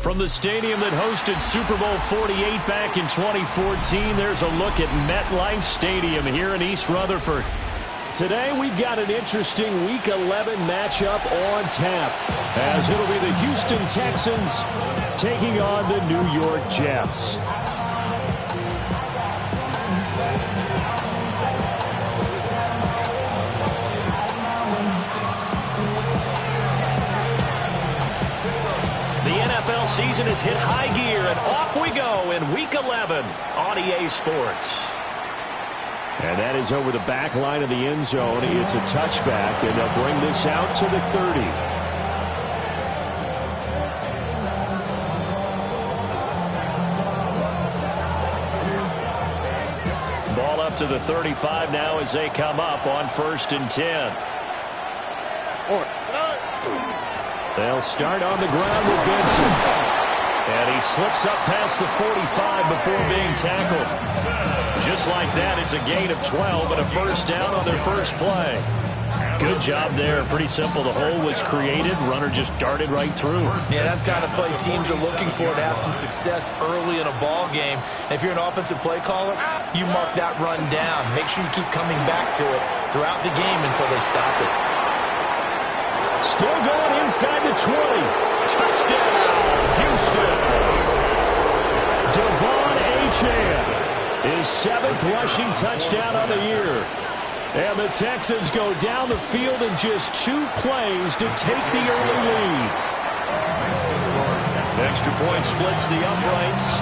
From the stadium that hosted Super Bowl 48 back in 2014, there's a look at MetLife Stadium here in East Rutherford. Today we've got an interesting Week 11 matchup on tap, as it'll be the Houston Texans taking on the New York Jets. The NFL season has hit high gear, and off we go in Week 11 on EA Sports. And that is over the back line of the end zone. It's a touchback, and they'll bring this out to the 30. Ball up to the 35 now as they come up on 1st and 10. They'll start on the ground with Benson. And he slips up past the 45 before being tackled. Just like that, it's a gain of 12 and a first down on their first play. Good job there. Pretty simple. The hole was created. Runner just darted right through. Yeah, that's the kind of play teams are looking for to have some success early in a ball game. And if you're an offensive play caller, you mark that run down. Make sure you keep coming back to it throughout the game until they stop it. Still going inside the 20. Touchdown, Houston. Devon Achane. His 7th rushing touchdown on the year. And the Texans go down the field in just 2 plays to take the early lead. Extra point splits the uprights.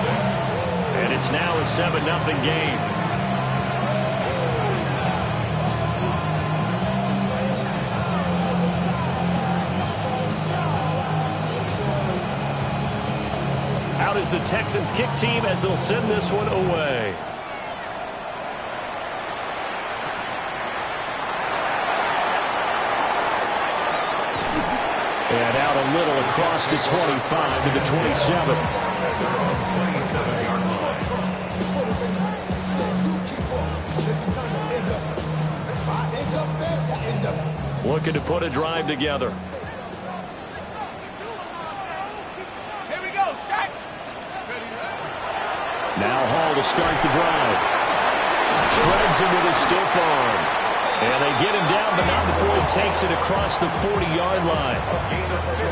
And it's now a 7-0 game. Out is the Texans kick team as they'll send this one away. And out a little across the 25 to the 27. Looking to put a drive together. Now Hall to start the drive. Shreds him with his stiff arm. And they get him down, but not before he takes it across the 40-yard line.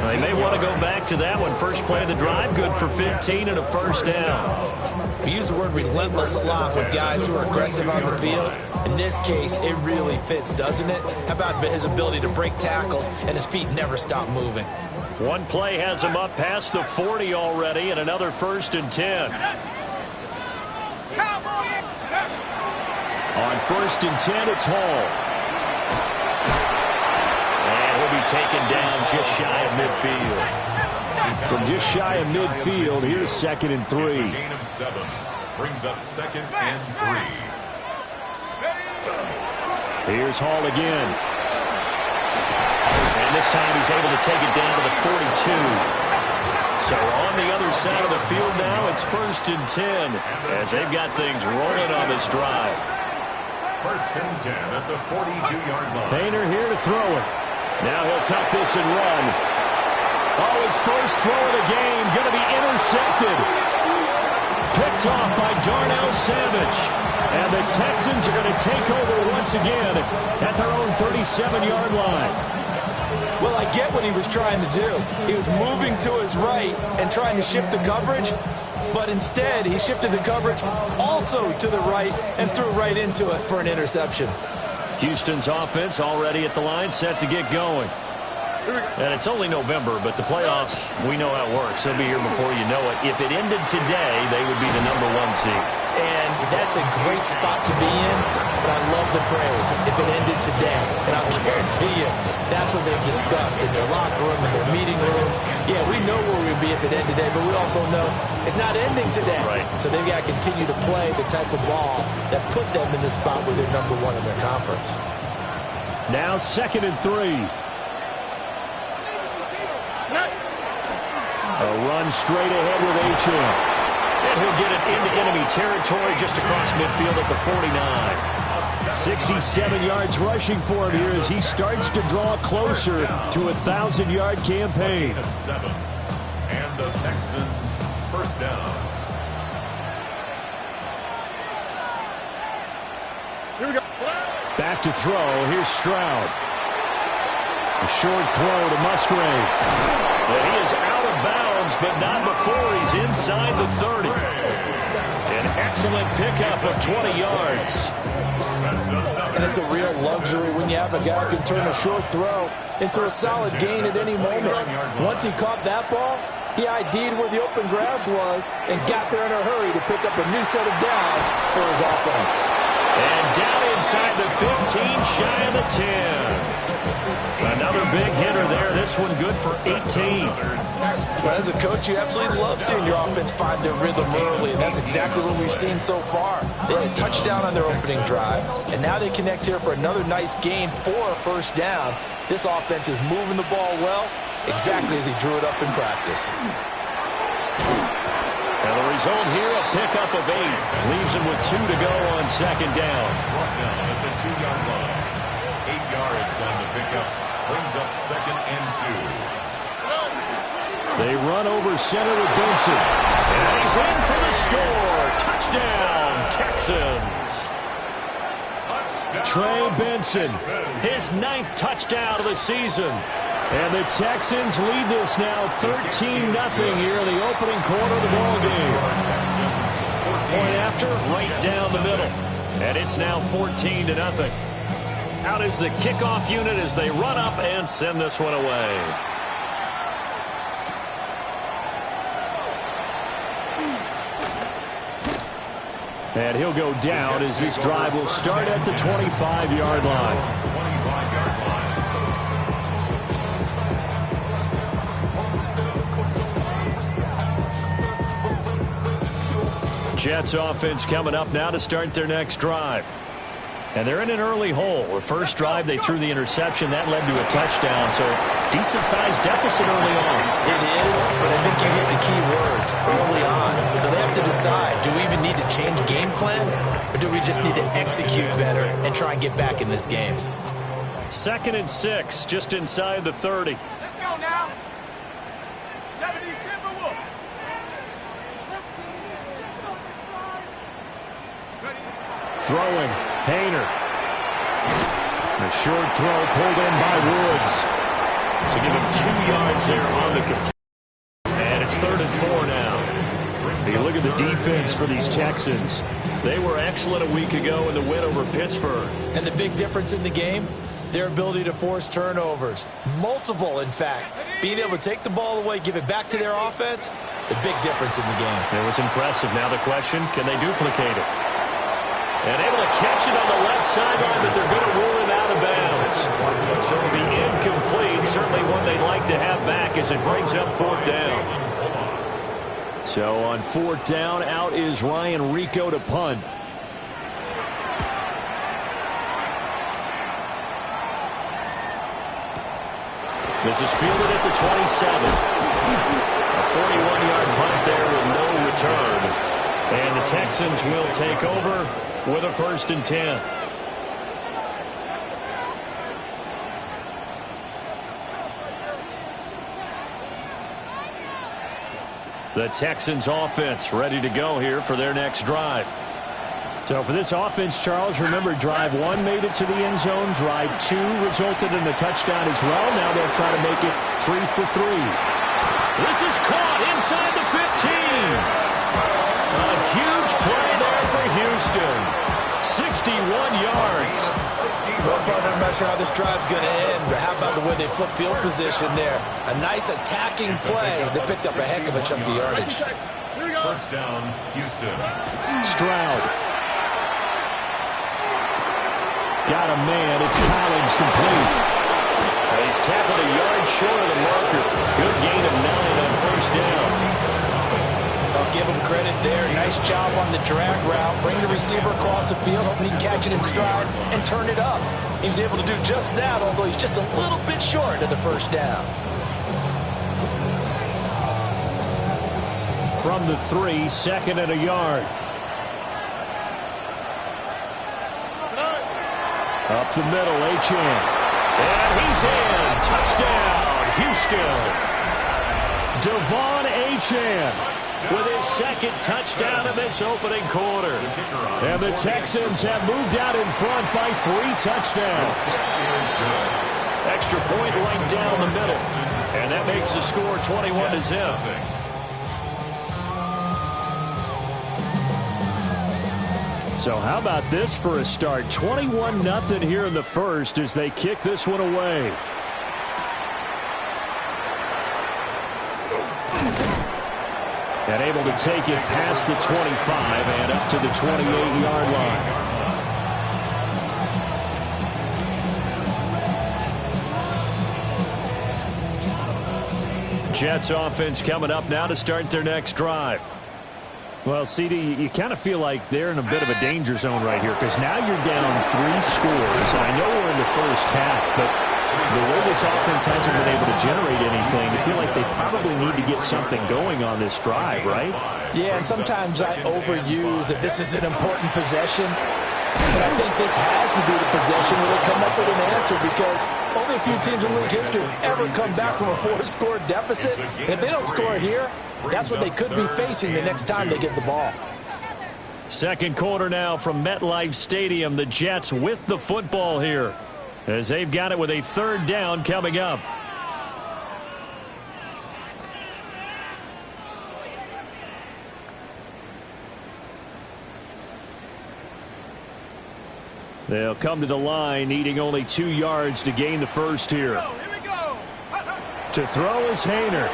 They may want to go back to that one. First play of the drive, good for 15 and a first down. We use the word relentless a lot with guys who are aggressive on the field. In this case, it really fits, doesn't it? How about his ability to break tackles and his feet never stop moving? One play has him up past the 40 already, and another 1st and 10. On 1st and 10, it's Hall. And he'll be taken down just shy of midfield. From just shy of midfield, here's 2nd and 3. It's a gain of 7. Brings up 2nd and 3. Here's Hall again. And this time he's able to take it down to the 42. So on the other side of the field now, it's 1st and 10 as they've got things rolling on this drive. 1st and 10 at the 42-yard line. Painter here to throw it. Now he'll tuck this and run. Oh, his first throw of the game going to be intercepted. Picked off by Darnell Savage. And the Texans are going to take over once again at their own 37-yard line. Well, I get what he was trying to do. He was moving to his right and trying to shift the coverage, but instead he shifted the coverage also to the right and threw right into it for an interception. Houston's offense already at the line, set to get going. And it's only November, but the playoffs, we know how it works. They'll be here before you know it. If it ended today, they would be the #1 seed. And that's a great spot to be in, but I love the phrase, if it ended today. And I'll guarantee you, that's what they've discussed in their locker room, in their meeting rooms. Yeah, we know where we'd be if it ended today, but we also know it's not ending today. Right. So they've got to continue to play the type of ball that put them in the spot where they're #1 in their conference. Now 2nd and 3. A run straight ahead with Achane. And he'll get it into enemy territory just across midfield at the 49. 67 yards rushing for him here as he starts to draw closer to a 1,000-yard campaign. And the Texans first down. Here we go. Back to throw. Here's Stroud. A short throw to Musgrave. And he is out of bounds, but not before he's inside the 30. An excellent pickup of 20 yards. And it's a real luxury when you have a guy who can turn a short throw into a solid gain at any moment. Once he caught that ball, he ID'd where the open grass was and got there in a hurry to pick up a new set of downs for his offense. And down inside the 15, shy of the 10. Another big hitter there. This one good for 18. Well, as a coach, you absolutely love seeing your offense find their rhythm early, and that's exactly what we've seen so far. They had a touchdown on their opening drive, and now they connect here for another nice gain for a first down. This offense is moving the ball well, exactly as he drew it up in practice. And the result here, a pickup of 8. Leaves him with 2 to go on second down. Brought down at the 2-yard line. 8 yards on the pickup. Brings up second and 2. They run over center with Benson. And he's in for the score. Touchdown, Texans. Trey Benson, his 9th touchdown of the season. And the Texans lead this now 13-0 here in the opening quarter of the ball game. Point after, right down the middle. And it's now 14-0. Out is the kickoff unit as they run up and send this one away. And he'll go down as this drive will start at the 25-yard line. Jets offense coming up now to start their next drive. And they're in an early hole. The first drive, they threw the interception. That led to a touchdown. So decent-sized deficit early on. It is, but I think you hit the key words early on. So they have to decide, do we even need to change game plan? Or do we just need to execute better and try and get back in this game? 2nd and 6, just inside the 30. Let's go now. 70 Timberwolves. Throwing, Hayner. A short throw pulled in by Woods. So give him 2 yards there on the complete. And it's 3rd and 4 now. You look at the defense for these Texans. They were excellent a week ago in the win over Pittsburgh. And the big difference in the game, their ability to force turnovers. Multiple, in fact. Being able to take the ball away, give it back to their offense, the big difference in the game. It was impressive. Now the question, can they duplicate it? And able to catch it on the left sideline, but they're going to rule it out of bounds. So it'll be incomplete. Certainly one they'd like to have back as it brings up 4th down. So on 4th down, out is Ryan Rico to punt. This is fielded at the 27. A 41-yard punt there with no return. And the Texans will take over with a 1st and 10. The Texans offense ready to go here for their next drive. So for this offense, Charles, remember drive 1 made it to the end zone. Drive 2 resulted in a touchdown as well. Now they'll try to make it 3 for 3. This is caught inside the 15. A huge play there for Houston. 61 yards. Well, partner, I'm not sure how this drive's going to end, but how about the way they flip field position there? A nice attacking play that picked up a heck of a chunk of yardage. First down, Houston. Stroud. Got a man. It's Collins complete. He's tackled a yard short of the marker. Good gain of 9 on 1st down. I'll give him credit there. Nice job on the drag route. Bring the receiver across the field, hoping he can catch it in stride and turn it up. He was able to do just that, although he's just a little bit short of the 1st down. From the 3, 2nd and a yard. Up the middle, Achane. And he's in. Touchdown, Houston. Devon Achane with his second touchdown in this opening quarter. And the Texans have moved out in front by 3 touchdowns. Extra point right down the middle. And that makes the score 21-0. So how about this for a start? 21-0 here in the first as they kick this one away. And able to take it past the 25 and up to the 28-yard line. Jets offense coming up now to start their next drive. Well, CD, you kind of feel like they're in a bit of a danger zone right here because now you're down 3 scores. And I know we're in the first half, but the way this offense hasn't been able to generate anything, you feel like they probably need to get something going on this drive, right? Yeah, and sometimes I overuse that this is an important possession. But I think this has to be the possession where they come up with an answer because only a few teams in league history have ever come back from a 4-score deficit. And if they don't score here, that's what they could be facing the next time they get the ball. Second quarter now from MetLife Stadium. The Jets with the football here as they've got it with a 3rd down coming up. They'll come to the line needing only 2 yards to gain the first here. To throw is Hayner.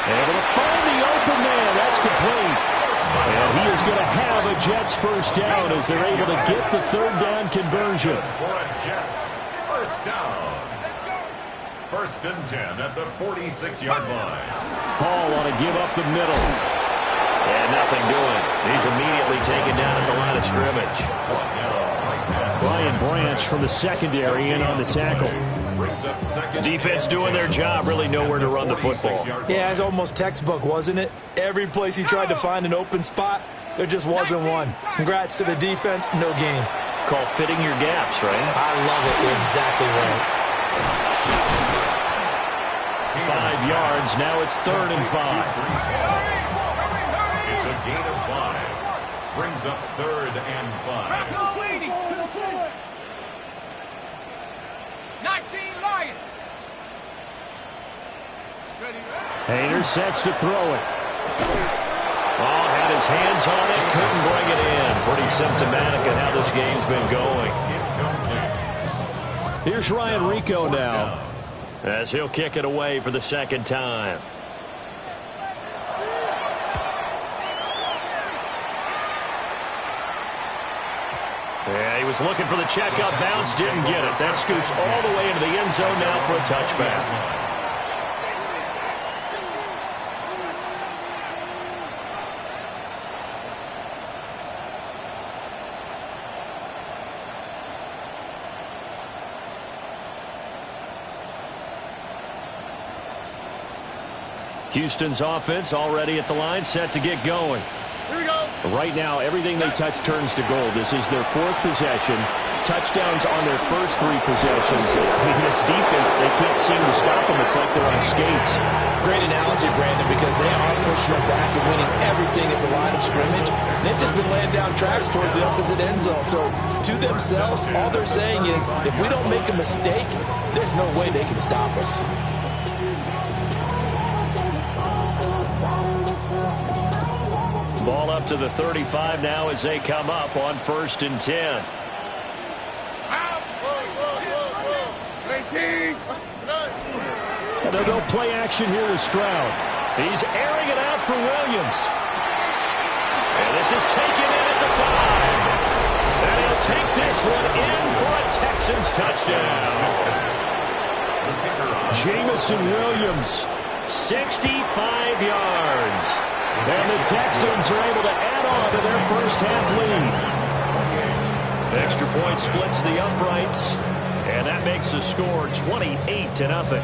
Able to find the open man. That's complete. And he is going to have a Jets first down as they're able to get the 3rd down conversion. For a Jets first down. 1st and 10 at the 46-yard line. Hall want to give up the middle. And nothing doing. He's immediately taken down at the line of scrimmage. Brian Branch from the secondary in on the tackle. Defense doing their job, really nowhere to run the football. Yeah, it's almost textbook, wasn't it? Every place he tried to find an open spot, there just wasn't one. Congrats to the defense, no gain. Called fitting your gaps, right? I love it. Exactly right. 5 yards, now it's 3rd and 5. It's a gain of 5. Brings up 3rd and 5. 19 Lions. Hayner sets to throw it. Oh, had his hands on it, couldn't bring it in. Pretty symptomatic of how this game's been going. Here's Ryan Rico now as he'll kick it away for the 2nd time. Yeah, he was looking for the checkup bounce, didn't get it. That scoots all the way into the end zone now for a touchback. Houston's offense already at the line, set to get going. Here we go. Right now, everything they touch turns to gold. This is their 4th possession. Touchdowns on their first 3 possessions. I mean, this defense, they can't seem to stop them. It's like they're on skates. Great analogy, Brandon, because they are pushing them back and winning everything at the line of scrimmage. They've just been laying down tracks towards the opposite end zone. So, to themselves, all they're saying is, if we don't make a mistake, there's no way they can stop us. Ball up to the 35 now as they come up on 1st and 10. And they'll go play action here with Stroud. He's airing it out for Williams. And this is taken in at the 5. And he'll take this one in for a Texans touchdown. Jamison Williams, 65 yards. And the Texans are able to add on to their first half lead. Extra point splits the uprights. And that makes the score 28-0.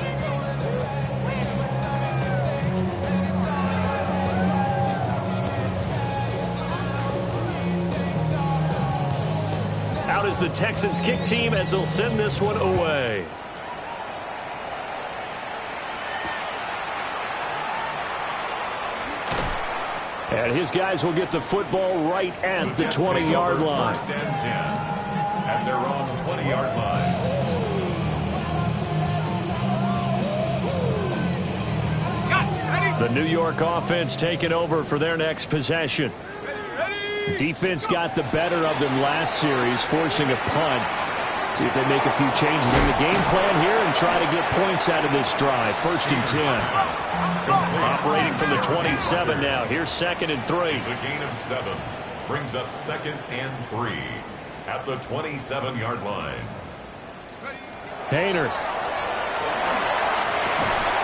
Out is the Texans kick team as they'll send this one away. And his guys will get the football right at the 20-yard line. First and 10 at their own 20-yard line. The New York offense taking over for their next possession. Defense got the better of them last series, forcing a punt. See if they make a few changes in the game plan here and try to get points out of this drive. First and 10. Operating from the 27 now. Here's 2nd and 3. It's a gain of 7. Brings up 2nd and 3 at the 27-yard line. Hayner.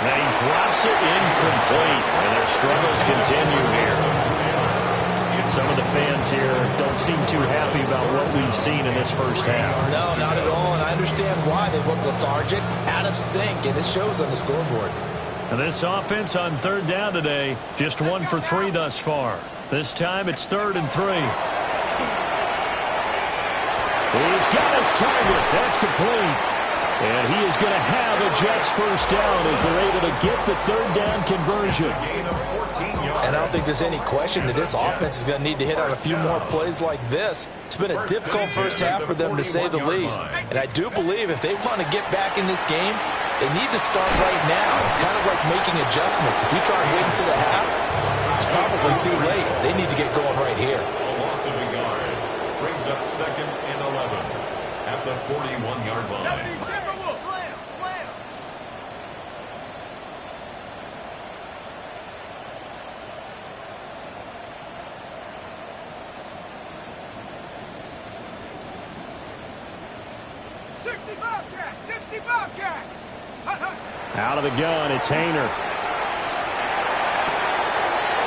And he drops it incomplete. And their struggles continue here. Some of the fans here don't seem too happy about what we've seen in this first half. No, not at all, and I understand why. They look lethargic, out of sync, and it shows on the scoreboard. And this offense on 3rd down today, just 1 for 3 thus far. This time it's 3rd and 3. He's got his target. That's complete. And he is going to have a Jets first down as they're able to get the 3rd down conversion. And I don't think there's any question that this offense is going to need to hit on a few more plays like this. It's been a difficult first half for them, to say the least. And I do believe if they want to get back in this game, they need to start right now. It's kind of like making adjustments. If you try and wait until the half, it's probably too late. They need to get going right here. A loss of a yard brings up 2nd and 11 at the 41-yard line. Out of the gun, it's Hayner.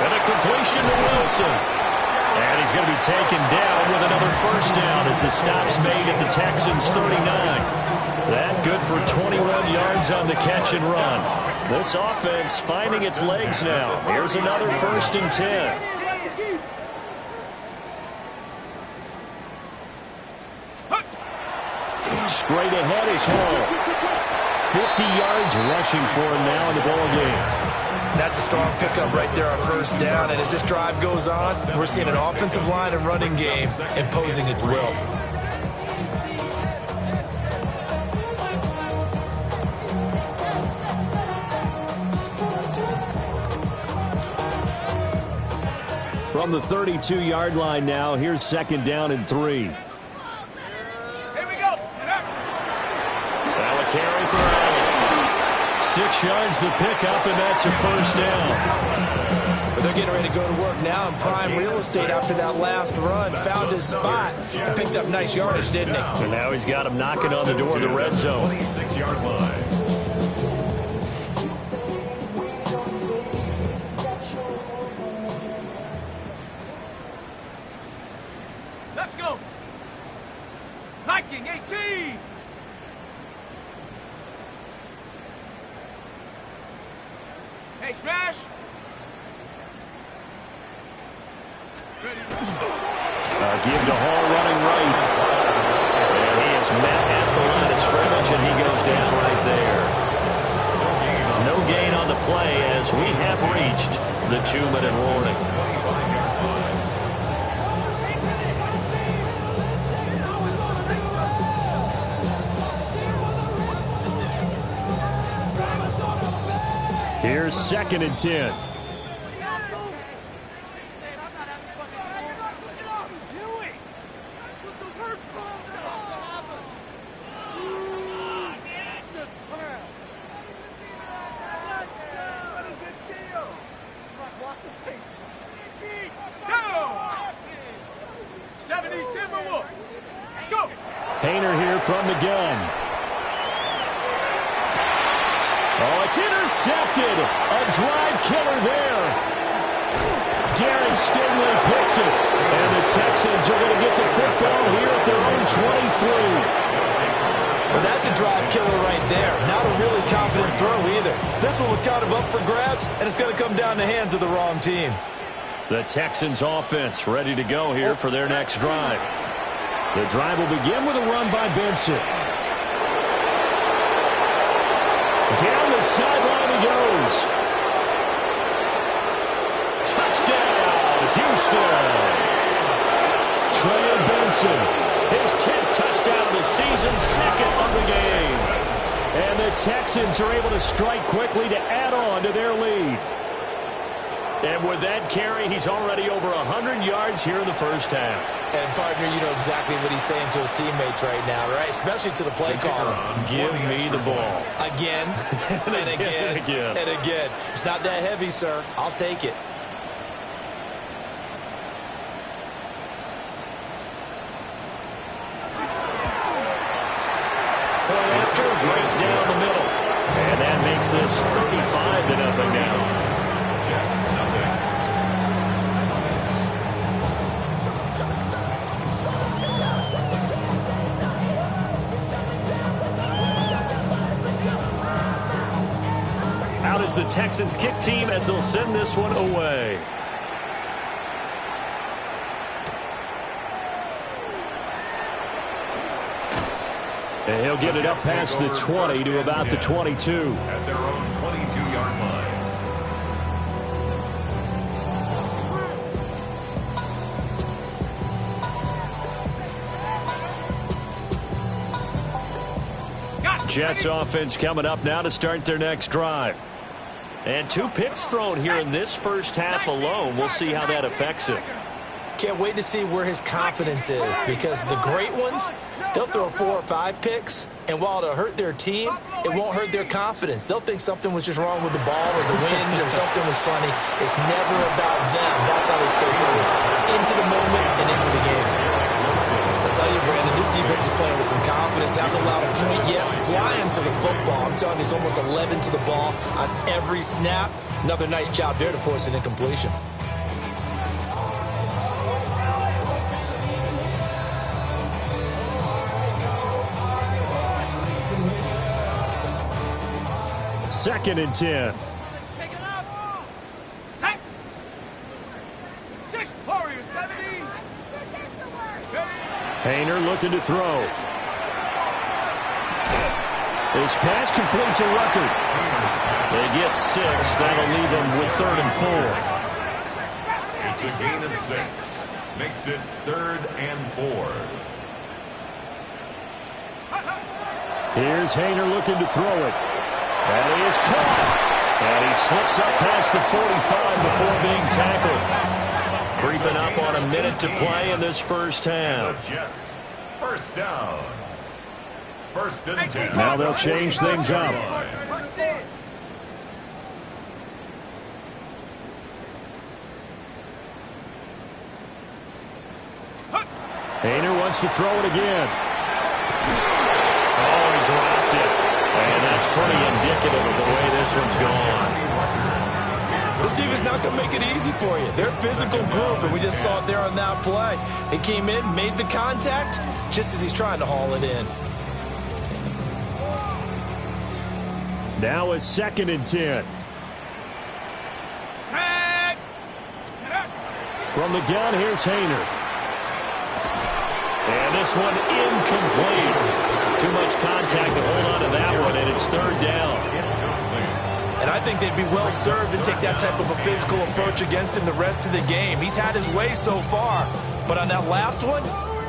And a completion to Wilson. And he's going to be taken down with another first down as the stop's made at the Texans' 39. That good for 21 yards on the catch and run. This offense finding its legs now. Here's another 1st and 10. Straight ahead is Hall. 50 yards rushing for him now in the ball game. That's a strong pickup right there on 1st down. And as this drive goes on, we're seeing an offensive line and running game imposing its will. From the 32-yard line now, here's 2nd down and 3. Carry for Allen. 6 yards the pickup, and that's a first down. But they're getting ready to go to work now in prime real estate after that last run. Found his spot and picked up nice yardage, didn't he? And now he's got him knocking on the door of the red zone. 26-yard line. Let's go. Hiking 18. Hey, smash! Give to Hall running right. And he is met at the line of scrimmage, and he goes down right there. No gain on the play as we have reached the 2-minute warning. Here's 2nd and 10. Hayner here from the gun. Oh, it's intercepted. A drive killer there. Darren Stingley picks it. And the Texans are going to get the football here at their own 23. Well, that's a drive killer right there. Not a really confident throw either. This one was kind of up for grabs, and it's going to come down the hands of the wrong team. The Texans offense ready to go here for their next drive. The drive will begin with a run by Benson. Down the sideline he goes. Touchdown! touchdown. Trey Benson, his 10th touchdown of the season, second of the game. And the Texans are able to strike quickly to add on to their lead. And with that carry, he's already over 100 yards here in the first half. And, partner, you know exactly what he's saying to his teammates right now, right? Especially to the play caller. Give me the ball. Again, and again, and again. It's not that heavy, sir. I'll take it. Point after, right down the middle. And that makes this 35-0 now. Out is the Texans kick team as they'll send this one away. And he'll get it up past the 20 to about the 22. At their own 22-yard line. Jets offense coming up now to start their next drive. And 2 picks thrown here in this first half alone. We'll see how that affects him. Can't wait to see where his confidence is, because the great ones, they'll throw 4 or 5 picks, and while it'll hurt their team, it won't hurt their confidence. They'll think something was just wrong with the ball or the wind or something was funny. It's never about them. That's how they stay so into the moment and into the game. I'll tell you, Brandon, this defense is playing with some confidence. Haven't allowed a point yet. Flying to the football. I'm telling you, it's almost 11 to the ball on every snap. Another nice job there to force an incompletion. Second and 10. Take it up. Set. 6 Warriors 70. Hayner looking to throw. His pass complete to Ruckert. They get 6. That'll leave them with 3rd and 4. It's a gain of 6. Makes it 3rd and 4. Here's Hayner looking to throw it. And he is caught. And he slips up past the 45 before being tackled. Creeping up on a minute to play in this first half. The Jets, first down. 1st and 10. Now they'll change things up. Hayner wants to throw it again. Oh, he dropped it. And that's pretty indicative of the way this one's gone. This defense is not going to make it easy for you. They're a physical group, and we just saw it there on that play. He came in, made the contact, just as he's trying to haul it in. Now it's 2nd and 10. Set. From the gun, here's Hayner. And this one incomplete. Too much contact to hold on to that one, and it's 3rd down. And I think they'd be well served to take that type of a physical approach against him the rest of the game. He's had his way so far, but on that last one,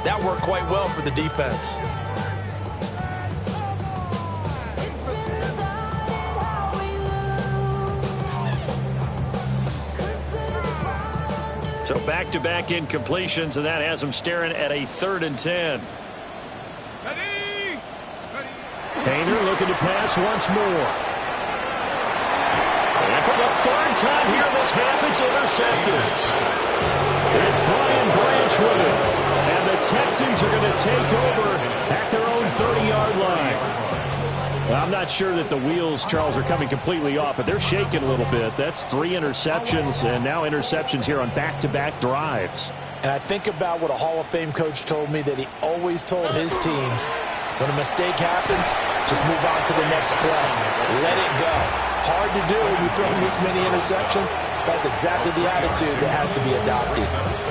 that worked quite well for the defense. So back-to-back incompletions, and that has them staring at a 3rd and 10. Ready. Hayner looking to pass once more. And for the 3rd time here in this half, it's intercepted. It's Brian Branch with it. And the Texans are going to take over at their own 30-yard line. I'm not sure that the wheels, Charles, are coming completely off, but they're shaking a little bit. That's 3 interceptions, and now interceptions here on back-to-back drives. And I think about what a Hall of Fame coach told me that he always told his teams, when a mistake happens, just move on to the next play. Let it go. Hard to do when you you've thrown this many interceptions, that's exactly the attitude that has to be adopted.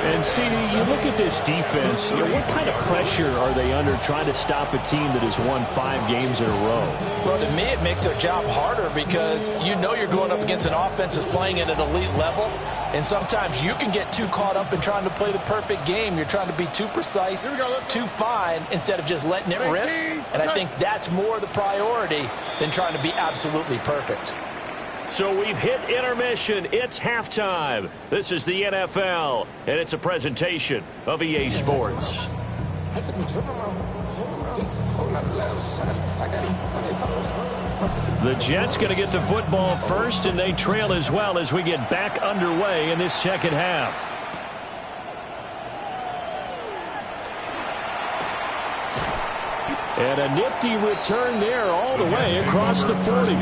And, CD, you look at this defense, what kind of pressure are they under trying to stop a team that has won 5 games in a row? Well, to me, it makes their job harder because you know you're going up against an offense that's playing at an elite level, and sometimes you can get too caught up in trying to play the perfect game. You're trying to be too precise, too fine, instead of just letting it rip. And I think that's more the priority than trying to be absolutely perfect. So we've hit intermission. It's halftime. This is the NFL, and it's a presentation of EA Sports. The Jets going to get the football first, and they trail as well as we get back underway in this second half. And a nifty return there all the way across the 40.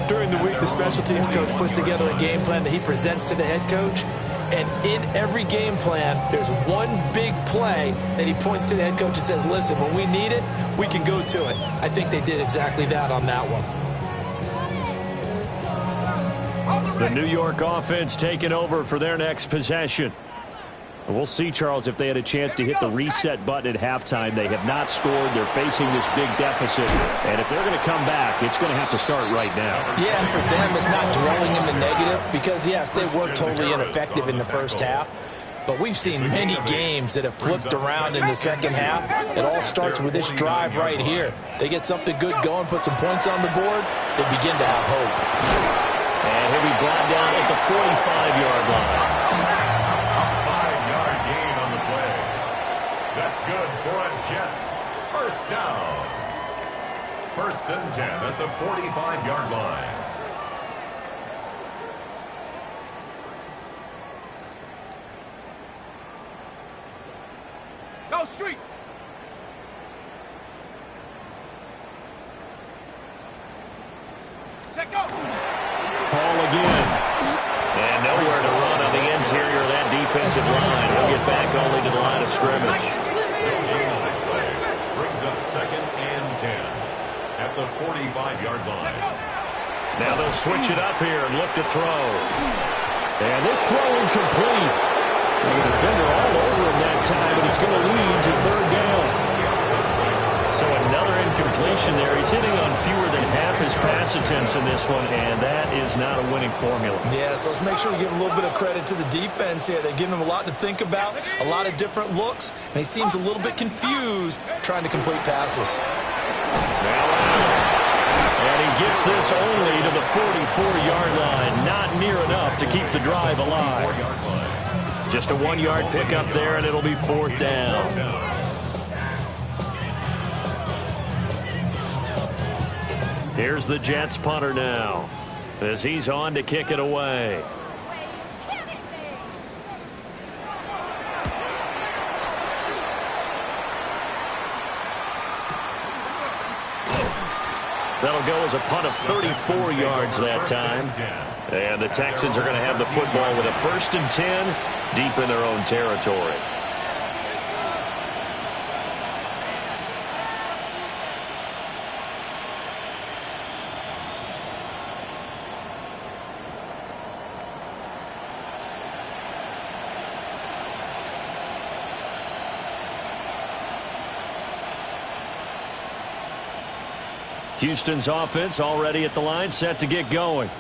During the week, the special teams coach puts together a game plan that he presents to the head coach. And in every game plan, there's one big play that he points to the head coach and says, listen, when we need it, we can go to it. I think they did exactly that on that one. The New York offense taking over for their next possession. We'll see, Charles, if they had a chance to hit the reset button at halftime. They have not scored. They're facing this big deficit. And if they're going to come back, it's going to have to start right now. Yeah, and for them, it's not dwelling in the negative because, yes, they were totally ineffective in the first half. But we've seen many games that have flipped around in the second half. It all starts with this drive right here. They get something good going, put some points on the board, they begin to have hope. And he'll be brought down at the 45-yard line. That's good for a Jets first down. 1st and 10 at the 45-yard line. Go street. Check go. Ball again. And nowhere to run on the interior of that defensive line. He'll get back only to the line of scrimmage. Brings up 2nd and 10 at the 45-yard line. Now they'll switch it up here and look to throw. And this throw incomplete. The defender all over him that time, and it's going to lead to 3rd down. So another incompletion there. He's hitting on fewer than half his pass attempts in this one, and that is not a winning formula. Yeah, so let's make sure we give a little bit of credit to the defense here. They give him a lot to think about, a lot of different looks, and he seems a little bit confused trying to complete passes. And he gets this only to the 44-yard line. Not near enough to keep the drive alive. Just a 1-yard pickup there, and it'll be 4th down. Here's the Jets punter now as he's on to kick it away. That'll go as a punt of 34 yards that time. And the Texans are going to have the football with a 1st and 10 deep in their own territory. Houston's offense already at the line, set to get going.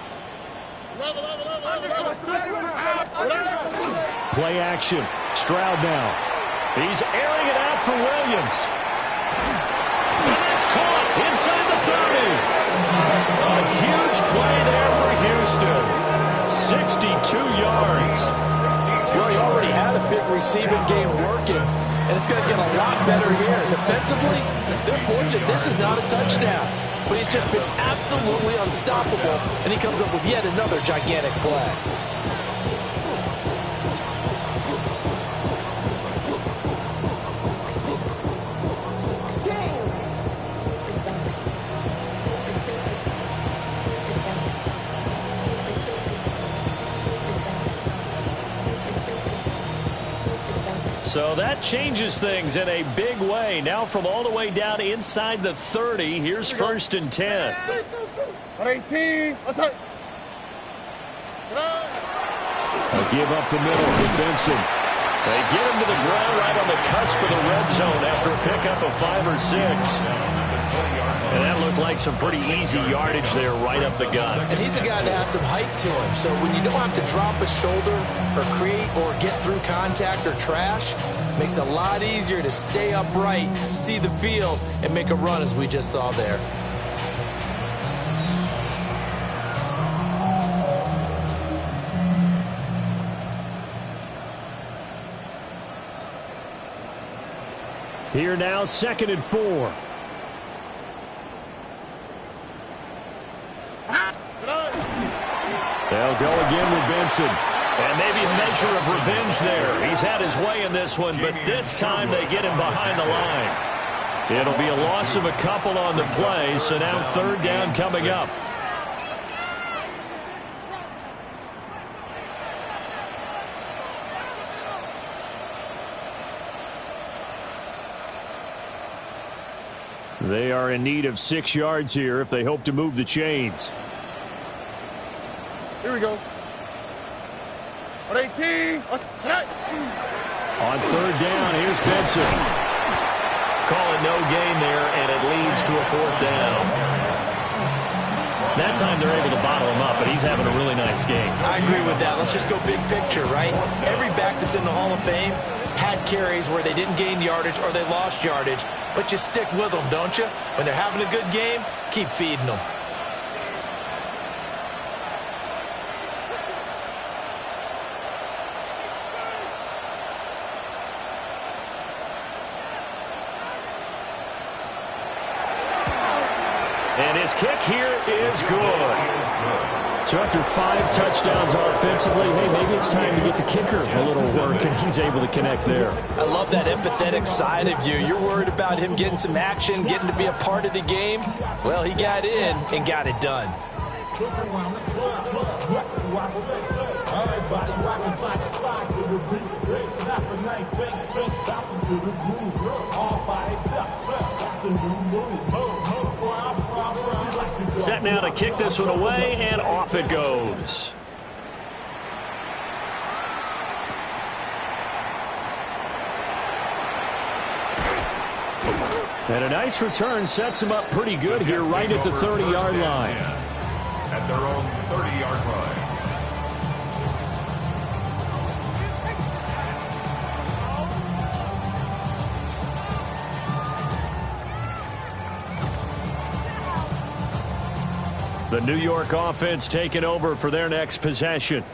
Play action. Stroud now. He's airing it out for Williams. And it's caught inside the 30. A huge play there for Houston. 62 yards. Well, he already had a big receiving game working, and it's going to get a lot better here. Defensively, they're fortunate this is not a touchdown. But he's just been absolutely unstoppable, and he comes up with yet another gigantic play. So that changes things in a big way. Now from all the way down inside the 30, here's 1st and 10. 18. What's up? They'll give up the middle with Benson. They get him to the ground right on the cusp of the red zone after a pickup of 5 or 6. And that looked like some pretty easy yardage there right up the gut. And he's a guy that has some height to him. So when you don't have to drop a shoulder or create or get through contact or trash, makes it a lot easier to stay upright, see the field, and make a run as we just saw there. Here now, 2nd and 4. They'll go again with Benson. And maybe a measure of revenge there. He's had his way in this one, but this time they get him behind the line. It'll be a loss of a couple on the play, so now 3rd down coming up. They are in need of 6 yards here if they hope to move the chains. Here we go. On 18. On 3rd down, here's Benson. Call it no gain there, and it leads to a 4th down. That time they're able to bottle him up, but he's having a really nice game. I agree with that. Let's just go big picture, right? Every back that's in the Hall of Fame had carries where they didn't gain yardage or they lost yardage, but you stick with them, don't you? When they're having a good game, keep feeding them. And his kick here is good. So after 5 touchdowns offensively, hey, maybe it's time to get the kicker a little work, and he's able to connect there. I love that empathetic side of you. You're worried about him getting some action, getting to be a part of the game. Well, he got in and got it done. Set now to kick this one away, and off it goes. And a nice return sets him up pretty good here right at the 30-yard line. At their own 30-yard line. The New York offense taking over for their next possession.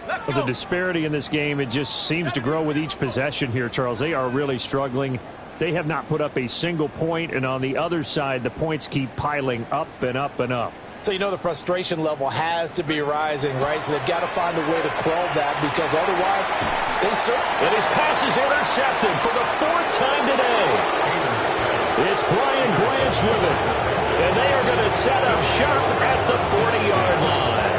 But the disparity in this game, it just seems to grow with each possession here, Charles. They are really struggling. They have not put up a single point, and on the other side, the points keep piling up and up and up. So you know the frustration level has to be rising, right? So they've got to find a way to quell that, because otherwise they and his pass is intercepted for the 4th time today. It's Brian Branch with it. And they are going to set up shop at the 40-yard line.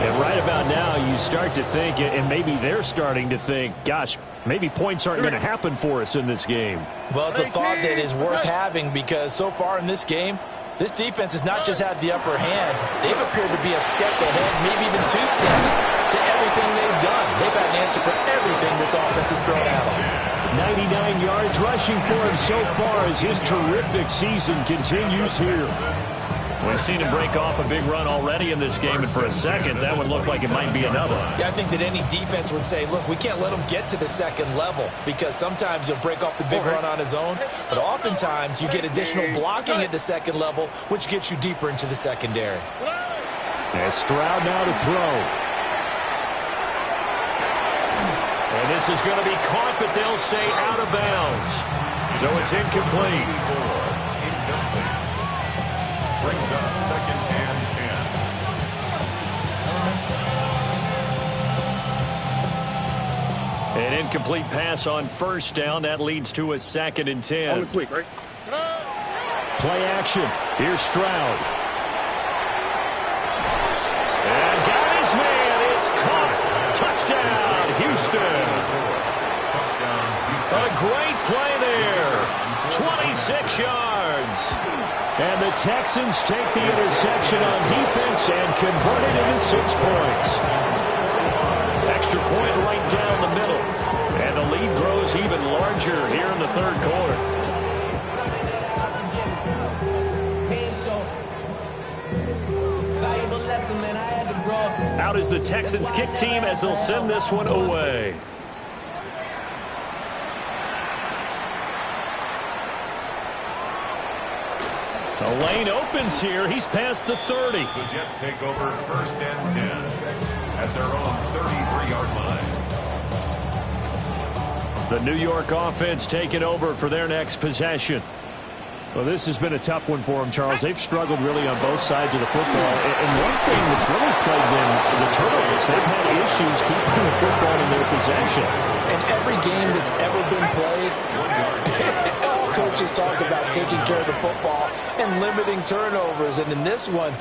And right about now, you start to think, and maybe they're starting to think, gosh, maybe points aren't going to happen for us in this game. Well, it's a thought that is worth having, because so far in this game, this defense has not just had the upper hand. They've appeared to be a step ahead, maybe even 2 steps to everything they've done. They've had an answer for everything this offense has thrown at them. 99 yards rushing for him so far as his terrific season continues here. We've seen him break off a big run already in this game, and for a second, that would look like it might be another. Yeah, I think that any defense would say, look, we can't let him get to the 2nd level, because sometimes he'll break off the big run on his own, but oftentimes you get additional blocking at the 2nd level, which gets you deeper into the secondary. And Stroud now to throw. And this is going to be caught, but they'll say out of bounds. So it's incomplete. Brings up 2nd and 10. An incomplete pass on 1st down. That leads to a 2nd and 10. Quick, right? Play action. Here's Stroud. And got his man. It's caught. Touchdown, Houston. A great play there. 26 yards. And the Texans take the interception on defense points and converted into 6 points. Extra point right down the middle. And the lead grows even larger here in the third quarter. Out is the Texans kick team as they'll send this one away. The lane opens here. He's past the 30. The Jets take over 1st and 10 at their own 33-yard line. The New York offense taking over for their next possession. Well, this has been a tough one for them, Charles. They've struggled really on both sides of the football. And one thing that's really plagued them, the turnovers. They've had issues keeping the football in their possession. In every game that's ever been played, all coaches talk about taking care of the football and limiting turnovers. And in this one,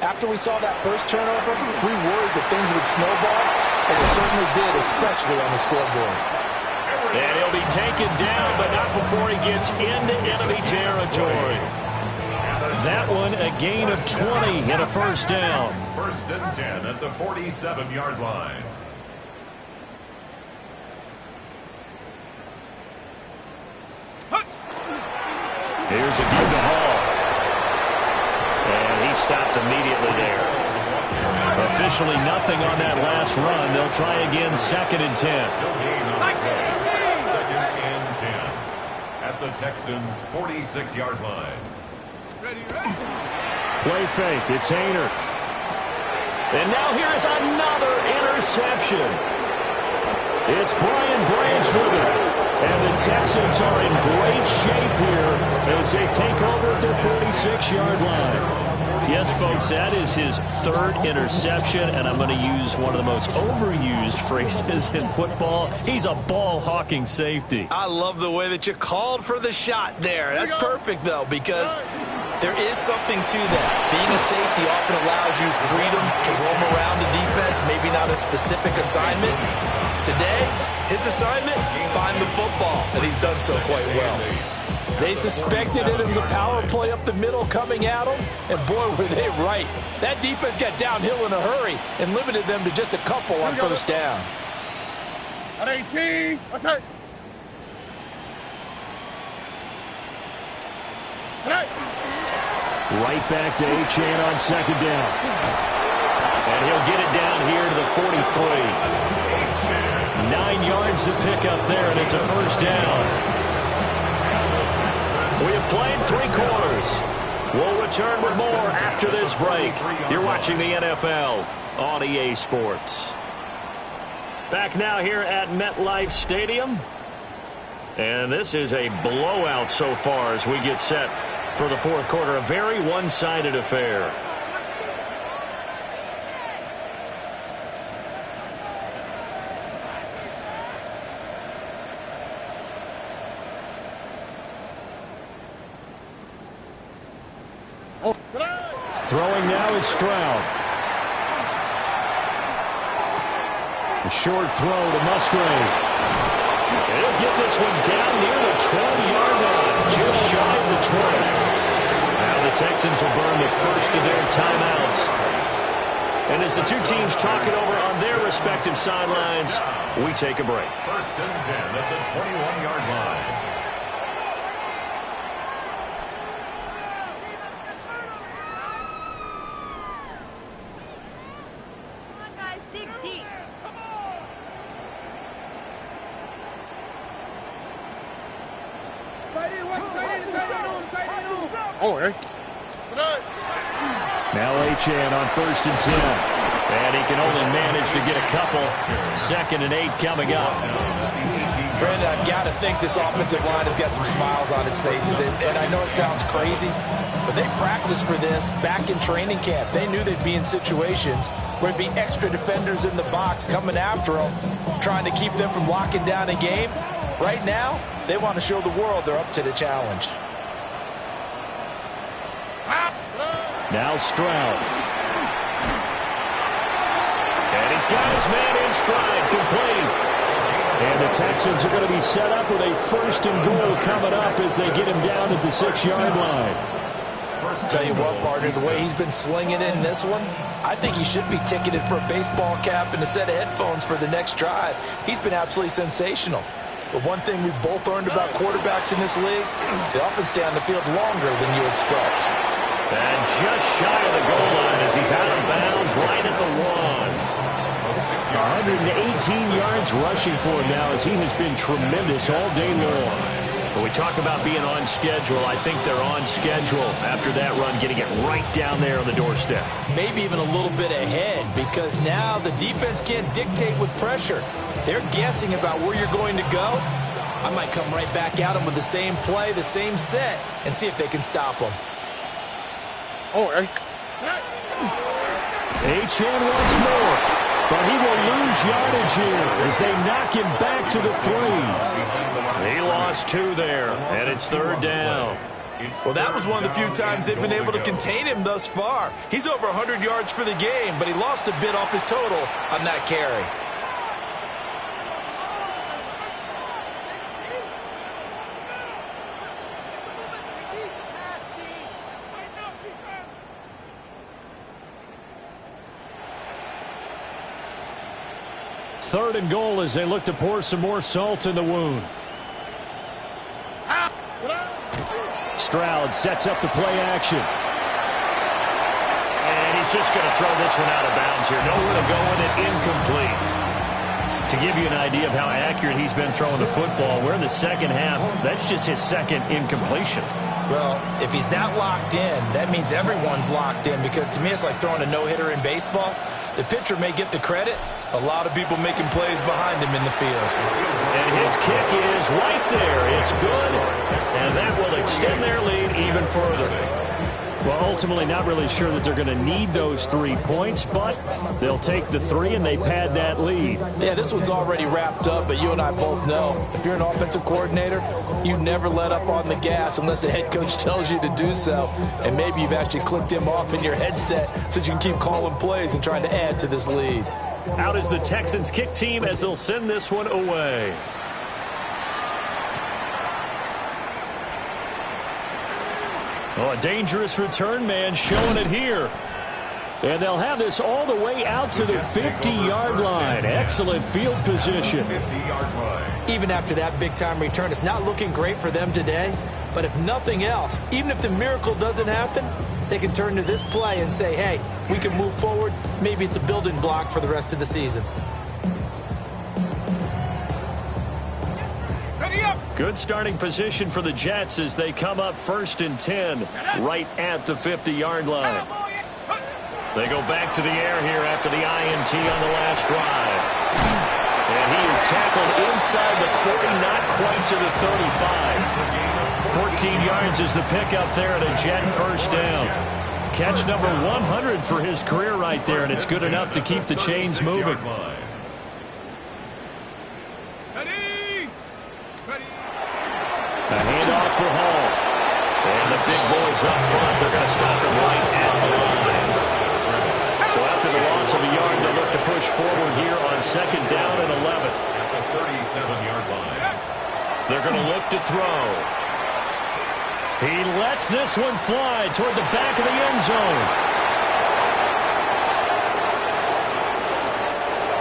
after we saw that first turnover, we worried that things would snowball, and it certainly did, especially on the scoreboard. And he'll be taken down, but not before he gets into enemy territory. That one, a gain of 20 and a first down. 1st and 10 at the 47-yard line. Here's a view to Hall. And he stopped immediately there. Officially nothing on that last run. They'll try again, 2nd and 10. The Texans' 46-yard line. Play fake. It's Hayner. And now here is another interception. It's Brian Branch with it. And the Texans are in great shape here as they take over at their 46-yard line. Yes, folks, that is his 3rd interception, and I'm going to use one of the most overused phrases in football. He's a ball-hawking safety. I love the way that you called for the shot there. That's perfect, though, because there is something to that. Being a safety often allows you freedom to roam around the defense, maybe not a specific assignment. Today, his assignment, find the football, and he's done so quite well. They suspected it was a power play up the middle coming at them, and boy, were they right. That defense got downhill in a hurry and limited them to just a couple on first down. At 18, what's that? Right back to Achane on 2nd down. And he'll get it down here to the 43. 9 yards to pick up there, and it's a first down. We have played 3 quarters. We'll return with more after this break. You're watching the NFL on EA Sports. Back now here at MetLife Stadium. And this is a blowout so far as we get set for the 4th quarter. A very one-sided affair. Throwing now is Stroud. A short throw to Musgrave. And he'll get this one down near the 20-yard line, just shy of the 20. Now the Texans will burn the first of their timeouts. And as the two teams talk it over on their respective sidelines, we take a break. 1st and 10 at the 21-yard line. Now Achane on 1st and 10. And he can only manage to get a couple. 2nd and 8 coming up. Brandon, I've got to think this offensive line has got some smiles on its faces. And I know it sounds crazy, but they practiced for this back in training camp. They knew they'd be in situations where there'd be extra defenders in the box coming after them, trying to keep them from locking down a game. Right now, they want to show the world they're up to the challenge. Now Stroud. And he's got his man in stride, complete. And the Texans are going to be set up with a 1st and goal coming up as they get him down at the 6-yard line. Tell you what, partner, the way he's been slinging it in this one, I think he should be ticketed for a baseball cap and a set of headphones for the next drive. He's been absolutely sensational. But one thing we've both learned about quarterbacks in this league, they often stay on the field longer than you expect. And just shy of the goal line as he's out of bounds right at the 118 yards rushing for him now as he has been tremendous all day long. When we talk about being on schedule, I think they're on schedule after that run, getting it right down there on the doorstep. Maybe even a little bit ahead, because now the defense can't dictate with pressure. They're guessing about where you're going to go. I might come right back at them with the same play, the same set, and see if they can stop them. Achane once more, but he will lose yardage here as they knock him back to the 3. He lost 2 there, and it's 3rd down. Well, that was one of the few times they've been able to contain him thus far. He's over 100 yards for the game, but he lost a bit off his total on that carry. Third and goal as they look to pour some more salt in the wound. Stroud sets up the play action. And he's just going to throw this one out of bounds here. Nowhere to go with it, incomplete. To give you an idea of how accurate he's been throwing the football, we're in the second half. That's just his second incompletion. Well, if he's that locked in, that means everyone's locked in, because to me it's like throwing a no-hitter in baseball. The pitcher may get the credit. A lot of people making plays behind him in the field. And his kick is right there. It's good, and that will extend their lead even further. Well, ultimately not really sure that they're going to need those 3 points, but they'll take the 3 and they pad that lead. Yeah, this one's already wrapped up, but you and I both know if you're an offensive coordinator, you never let up on the gas unless the head coach tells you to do so. And maybe you've actually clicked him off in your headset so you can keep calling plays and trying to add to this lead. Out is the Texans kick team as they'll send this one away. Oh, a dangerous return man showing it here. And they'll have this all the way out to the 50-yard line. Excellent field position. Even after that big-time return, it's not looking great for them today. But if nothing else, even if the miracle doesn't happen, they can turn to this play and say, hey, we can move forward. Maybe it's a building block for the rest of the season. Good starting position for the Jets as they come up 1st and 10 right at the 50-yard line. They go back to the air here after the INT on the last drive. And he is tackled inside the 40, not quite to the 35. 14 yards is the pickup there at a Jet 1st down. Catch number 100 for his career right there, and it's good enough to keep the chains moving. A handoff for Hall. And the big boys up front, they're going to stop it right at the line. So after the loss of a yard, they look to push forward here on 2nd down and 11. At the 37-yard line. They're going to look to throw. He lets this one fly toward the back of the end zone.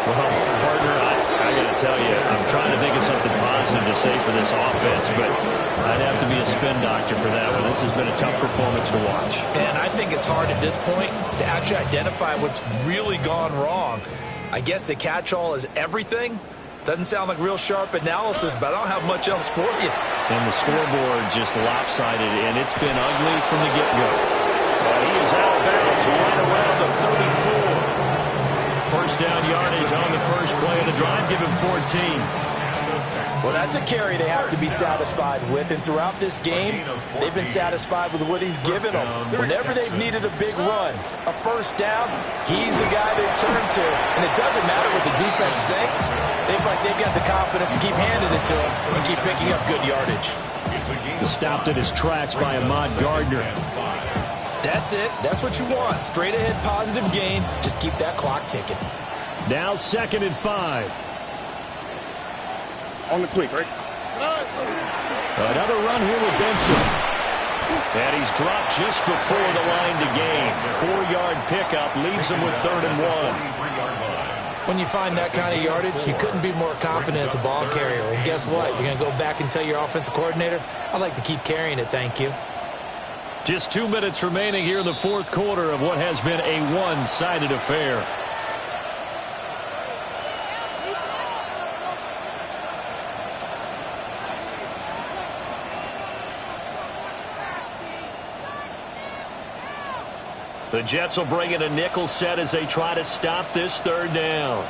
Well, partner, I got to tell you, I'm trying to think of something positive to say for this offense, but I'd have to be a spin doctor for that one. This has been a tough performance to watch. And I think it's hard at this point to actually identify what's really gone wrong. I guess the catch-all is everything. Doesn't sound like real sharp analysis, but I don't have much else for you. And the scoreboard just lopsided, and it's been ugly from the get-go. He is out of bounds right around the 34. First down yardage on the first play of the drive. Give him 14. Well, that's a carry they have to be satisfied with. And throughout this game, they've been satisfied with what he's given them. Whenever they've needed a big run, a first down, he's the guy they turn to. And it doesn't matter what the defense thinks. They've got the confidence to keep handing it to him and keep picking up good yardage. Stopped in his tracks by Ahmad Gardner. That's it. That's what you want. Straight ahead positive gain. Just keep that clock ticking. Now 2nd and 5. On the quick, right? Another run here with Benson. And he's dropped just before the line to gain. 4-yard pickup leaves him with 3rd and 1. When you find that kind of yardage, you couldn't be more confident as a ball carrier. And guess what? You're going to go back and tell your offensive coordinator, I'd like to keep carrying it, thank you. Just 2 minutes remaining here in the 4th quarter of what has been a one-sided affair. The Jets will bring in a nickel set as they try to stop this 3rd down.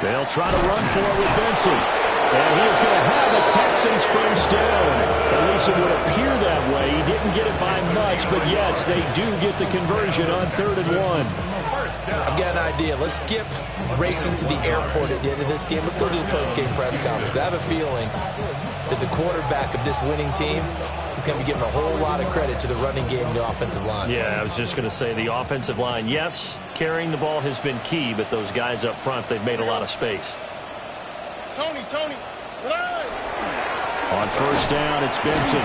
They'll try to run for it with Benson. And he is going to have a Texans first down. At least it would appear that way. He didn't get it by much, but yes, they do get the conversion on 3rd and 1. I've got an idea. Let's skip racing to the airport at the end of this game. Let's go to the post-game press conference. I have a feeling that the quarterback of this winning team is going to be giving a whole lot of credit to the running game and the offensive line. Yeah, I was just going to say the offensive line, yes, carrying the ball has been key, but those guys up front, they've made a lot of space. Tony, run! On 1st down, it's Benson.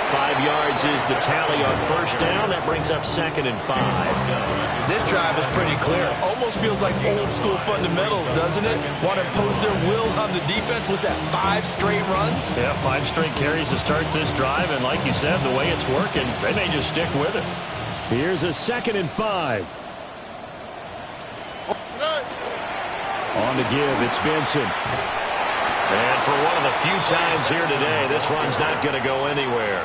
5 yards is the tally on 1st down. That brings up 2nd and 5. This drive is pretty clear. Almost feels like old school fundamentals, doesn't it? Want to impose their will on the defense. Was that 5 straight runs? Yeah, 5 straight carries to start this drive, and like you said, the way it's working, they may just stick with it. Here's a 2nd and 5. On the give, it's Benson. And for one of the few times here today, this run's not going to go anywhere.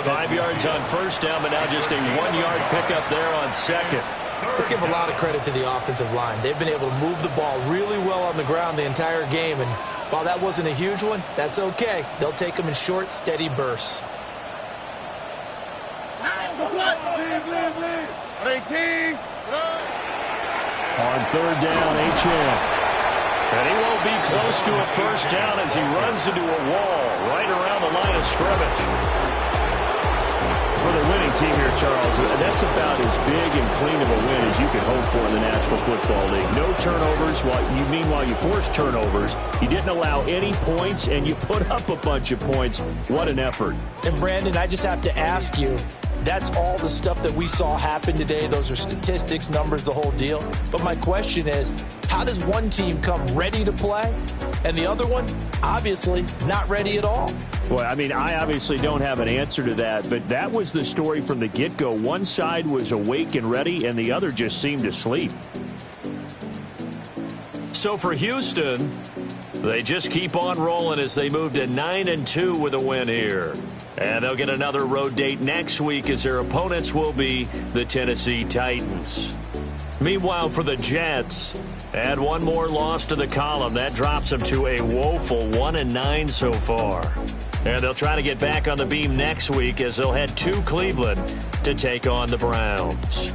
5 yards on 1st down, but now just a 1-yard pickup there on 2nd. Let's give a lot of credit to the offensive line. They've been able to move the ball really well on the ground the entire game, and while that wasn't a huge one, that's okay. They'll take them in short, steady bursts. On 3rd down, H.M. And he won't be close to a 1st down as he runs into a wall right around the line of scrimmage. For the winning team here, Charles, that's about as big and clean of a win as you can hope for in the National Football League. No turnovers. Meanwhile, you forced turnovers. You didn't allow any points, and you put up a bunch of points. What an effort. And, Brandon, I just have to ask you, that's all the stuff that we saw happen today. Those are statistics, numbers, the whole deal. But my question is, how does one team come ready to play and the other one, obviously, not ready at all? Well, I mean, I obviously don't have an answer to that, but that was the story from the get-go. One side was awake and ready, and the other just seemed to sleep. So for Houston, they just keep on rolling as they move to 9-2 with a win here. And they'll get another road date next week as their opponents will be the Tennessee Titans. Meanwhile, for the Jets, add one more loss to the column. That drops them to a woeful 1-9 so far. And they'll try to get back on the beam next week as they'll head to Cleveland to take on the Browns.